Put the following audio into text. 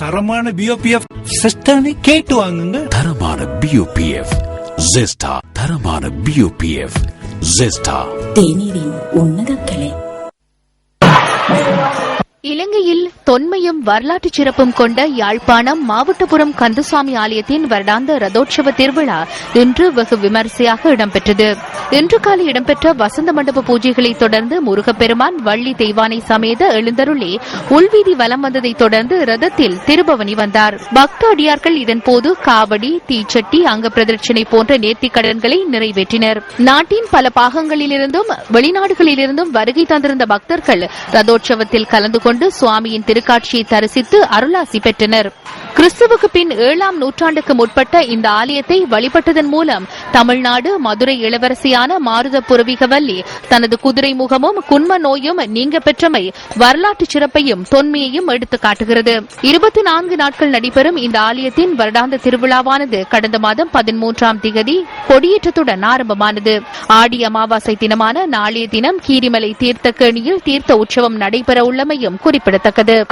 தரமான பிஓபிஎஃப் சிஸ்டனை கேட்டு வாங்குங்க. தரமான பிஓபிஎஃப் ஜெஸ்டா. தரமான பிஓபிஎஃப் ஜெஸ்டா. தேநீரின் உன்னத கிளை. இலங்கையில் தொன்மையும் வரலாற்று சிறப்பும் கொண்ட யாழ்ப்பாணம் மாவட்டபுரம் கந்தசுவாமி ஆலயத்தின் வருடாந்த ரதோற்சவ திருவிழா இன்று வெகு விமரிசையாக இடம்பெற்றது. இன்று காலை இடம்பெற்ற வசந்த மண்டப பூஜைகளை தொடர்ந்து முருகப்பெருமான் வள்ளி தெய்வானை சமேத எழுந்தருளி உள்வீதி வலம் வந்ததை தொடர்ந்து ரதத்தில் திருபவனி வந்தார். பக்த அடியார்கள் இதன்போது காவடி, தீச்சட்டி, அங்க பிரதட்சணை போன்ற நேர்த்திக் கடன்களை நிறைவேற்றினர். நாட்டின் பல பாகங்களிலிருந்தும் வெளிநாடுகளிலிருந்தும் வருகை தந்திருந்த பக்தர்கள் ரதோற்சவத்தில் கலந்து கொண்டு சுவாமியின் திருக்காட்சியை தரிசித்து அருளாசி பெற்றனர். கிறிஸ்துவுக்கு பின் 7ஆம் நூற்றாண்டுக்கு முற்பட்ட இந்த ஆலயத்தை வழிபட்டதன் மூலம் தமிழ்நாடு மதுரை இளவரசியான மாருத புரவிகவல்லி தனது குதிரை முகமும் குன்ம நோயும் நீங்க பெற்றமை வரலாற்று சிறப்பையும் தொன்மையையும் எடுத்துக் காட்டுகிறது. 24 நாட்கள் நடைபெறும் இந்த ஆலயத்தின் வருடாந்த திருவிழாவானது கடந்த மாதம் 13ஆம் திகதி கொடியேற்றத்துடன் ஆரம்பமானது. ஆடி அமாவாசை தினமான நாளைய தினம் கீரிமலை தீர்த்த கேணியில் தீர்த்த உற்சவம் நடைபெற உள்ளமையும் குறிப்பிடத்தக்கது.